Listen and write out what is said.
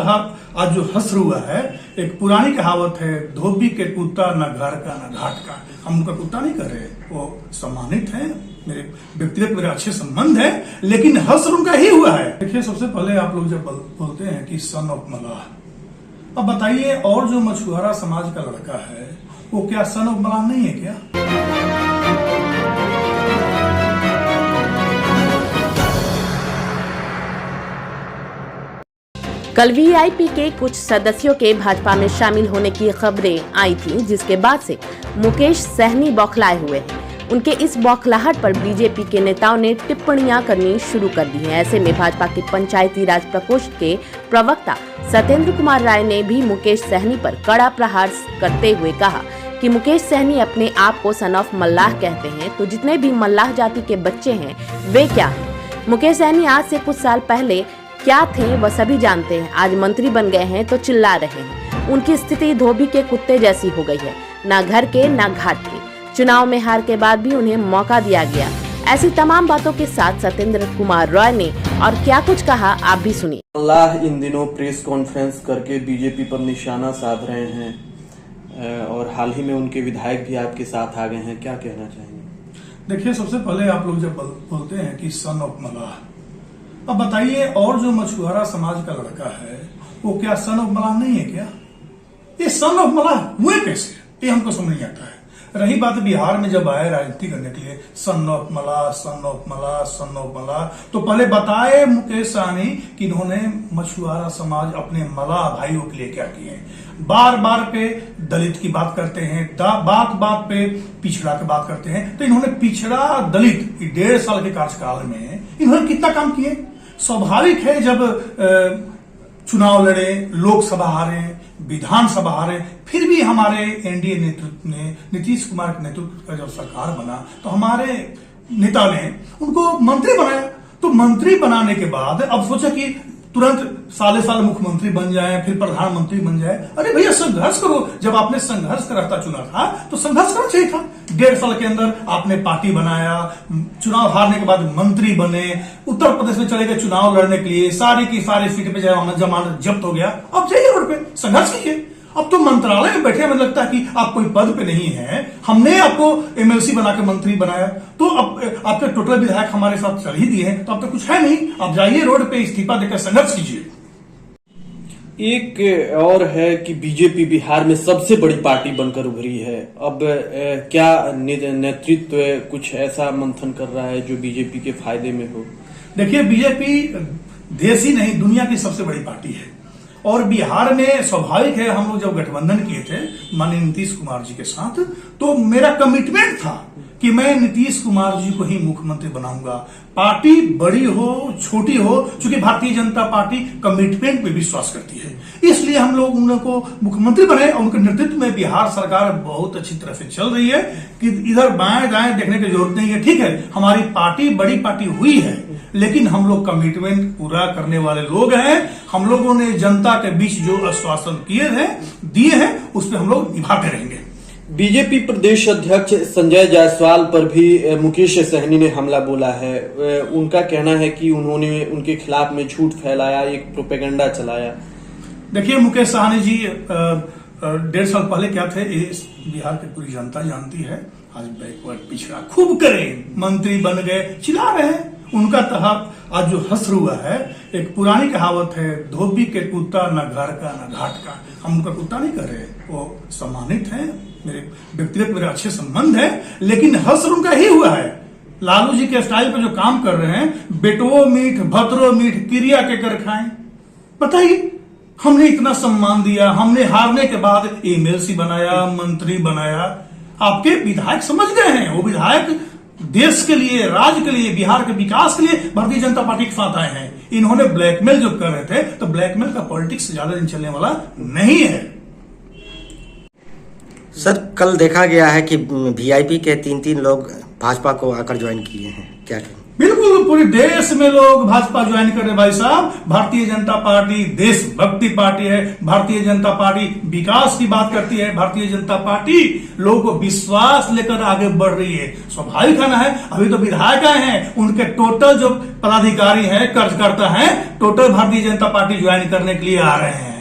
तहत आज जो हश्र हुआ है, एक पुरानी कहावत है, धोबी के कुत्ता न घर का न घाट का। हम उनका कुत्ता नहीं कर रहे, वो सम्मानित है, मेरे व्यक्तिगत मेरे अच्छे संबंध है, लेकिन हश्र उनका ही हुआ है। देखिए, सबसे पहले आप लोग जब बोलते हैं कि सन ऑफ मलाह, अब बताइए, और जो मछुआरा समाज का लड़का है वो क्या सन ऑफ मलाह नहीं है क्या? कल वीआईपी के कुछ सदस्यों के भाजपा में शामिल होने की खबरें आई थीं, जिसके बाद से मुकेश सहनी बौखलाए हुए हैं। उनके इस बौखलाहट पर बीजेपी के नेताओं ने टिप्पणियां करनी शुरू कर दी हैं। ऐसे में भाजपा के पंचायती राज प्रकोष्ठ के प्रवक्ता सत्येंद्र कुमार राय ने भी मुकेश सहनी पर कड़ा प्रहार करते हुए कहा कि मुकेश सहनी अपने आप को सन ऑफ मल्लाह कहते हैं, तो जितने भी मल्लाह जाति के बच्चे हैं वे क्या हैं? मुकेश सहनी आज से कुछ साल पहले क्या थे वह सभी जानते हैं। आज मंत्री बन गए हैं तो चिल्ला रहे हैं। उनकी स्थिति धोबी के कुत्ते जैसी हो गई है, ना घर के ना घाट के। चुनाव में हार के बाद भी उन्हें मौका दिया गया। ऐसी तमाम बातों के साथ सत्येंद्र कुमार राय ने और क्या कुछ कहा, आप भी सुनिए। अल्लाह इन दिनों प्रेस कॉन्फ्रेंस करके बीजेपी पर निशाना साध रहे हैं और हाल ही में उनके विधायक भी आपके साथ आ गए हैं, क्या कहना चाहेंगे? देखिए, सबसे पहले आप लोग जब बोलते हैं कि सन ऑफ मलाह, अब बताइए, और जो मछुआरा समाज का लड़का है वो क्या सन ऑफ मलाह नहीं है क्या? ये सन ऑफ मलाह हुए कैसे, ये हमको समझ नहीं आता है। रही बात बिहार में जब आए राजनीति करने के लिए, सन ऑफ मलाह, सन ऑफ मलाह, सन ऑफ मलाह, तो पहले बताए मुकेश सहनी कि इन्होंने मछुआरा समाज अपने मलाह भाइयों के लिए क्या किए। बार बार पे दलित की बात करते हैं, बात बात पे पिछड़ा की बात करते हैं, तो इन्होंने पिछड़ा दलित 1.5 साल के कार्यकाल में इन्होंने कितना काम किए। स्वाभाविक है, जब चुनाव लड़े, लोकसभा हारे, विधानसभा हारे, फिर भी हमारे एनडीए नेतृत्व ने, नीतीश कुमार के नेतृत्व का जब सरकार बना तो हमारे नेता ने उनको मंत्री बनाया। तो मंत्री बनाने के बाद अब सोचा कि तुरंत साल मुख्यमंत्री बन जाए, फिर प्रधानमंत्री बन जाए। अरे भैया, संघर्ष करो। जब आपने संघर्ष का रास्ता चुना था तो संघर्ष करना चाहिए था। 1.5 साल के अंदर आपने पार्टी बनाया, चुनाव हारने के बाद मंत्री बने, उत्तर प्रदेश में चले गए चुनाव लड़ने के लिए, सारी की सारी सीट पे जमानत जब्त हो गया। अब जाइए रोड पे, संघर्ष कीजिए। अब तो मंत्रालय में बैठे, हमें लगता है कि आप कोई पद पे नहीं है, हमने आपको एमएलसी बना के मंत्री बनाया, तो अब आपके टोटल विधायक हमारे साथ चल ही दिए हैं, तो अब तो कुछ है नहीं। आप जाइए रोड पे, इस्तीफा देकर संघर्ष कीजिए। एक और है कि बीजेपी बिहार में सबसे बड़ी पार्टी बनकर उभरी है। अब क्या नेतृत्व कुछ ऐसा मंथन कर रहा है जो बीजेपी के फायदे में हो? देखिए, बीजेपी देश ही नहीं दुनिया की सबसे बड़ी पार्टी है, और बिहार में स्वाभाविक है, हम लोग जब गठबंधन किए थे माननीय नीतीश कुमार जी के साथ, तो मेरा कमिटमेंट था कि मैं नीतीश कुमार जी को ही मुख्यमंत्री बनाऊंगा। पार्टी बड़ी हो छोटी हो, चूंकि भारतीय जनता पार्टी कमिटमेंट पे विश्वास करती है, इसलिए हम लोग उनको मुख्यमंत्री बने। और उनके नेतृत्व में बिहार सरकार बहुत अच्छी तरह से चल रही है कि इधर बाएं दाएं देखने की जरूरत नहीं है। ठीक है, हमारी पार्टी बड़ी पार्टी हुई है, लेकिन हम लोग कमिटमेंट पूरा करने वाले लोग हैं। हम लोगों ने जनता के बीच जो आश्वासन दिए हैं उस पर हम लोग निभाते रहेंगे। बीजेपी प्रदेश अध्यक्ष संजय जायसवाल पर भी मुकेश सहनी ने हमला बोला है। उनका कहना है कि उन्होंने उनके खिलाफ में झूठ फैलाया, एक प्रोपेगेंडा चलाया। देखिए, मुकेश सहनी जी 1.5 साल पहले क्या थे, बिहार की पूरी जनता जानती है। आज बैकवर्ड पिछड़ा खूब करें, मंत्री बन गए, चिल्ला रहे हैं। उनका तहत आज जो हश्र हुआ है, एक पुरानी कहावत है, धोबी के कुत्ता न घर का न घाट का। हम उनका कुत्ता नहीं कर रहे, वो सम्मानित है, मेरे व्यक्तिगत मेरे अच्छे संबंध है, लेकिन हश्र उनका ही हुआ है। लालू जी के स्टाइल पे जो काम कर रहे हैं, बेटो मीठ भद्रो मीठ क्रिया के कर खाएं। बताइए, हमने इतना सम्मान दिया, हमने हारने के बाद एमएलसी बनाया, मंत्री बनाया। आपके विधायक समझ गए हैं, वो विधायक देश के लिए, राज्य के लिए, बिहार के विकास के लिए भारतीय जनता पार्टी के साथ आए हैं। इन्होंने ब्लैकमेल जो कर रहे थे, तो ब्लैकमेल का पॉलिटिक्स ज्यादा दिन चलने वाला नहीं है। सर, कल देखा गया है कि वीआईपी के 3 लोग भाजपा को आकर ज्वाइन किए हैं, क्या कहें? बिल्कुल पूरे देश में लोग भाजपा ज्वाइन कर रहे भाई साहब। भारतीय जनता पार्टी देशभक्ति पार्टी है, भारतीय जनता पार्टी विकास की बात करती है, भारतीय जनता पार्टी लोगों को विश्वास लेकर आगे बढ़ रही है। स्वाभाविक है ना है, अभी तो विधायक आए हैं, उनके टोटल जो पदाधिकारी हैं, कार्यकर्ता हैं, total Bharatiya Janata party join करने के लिए आ रहे हैं।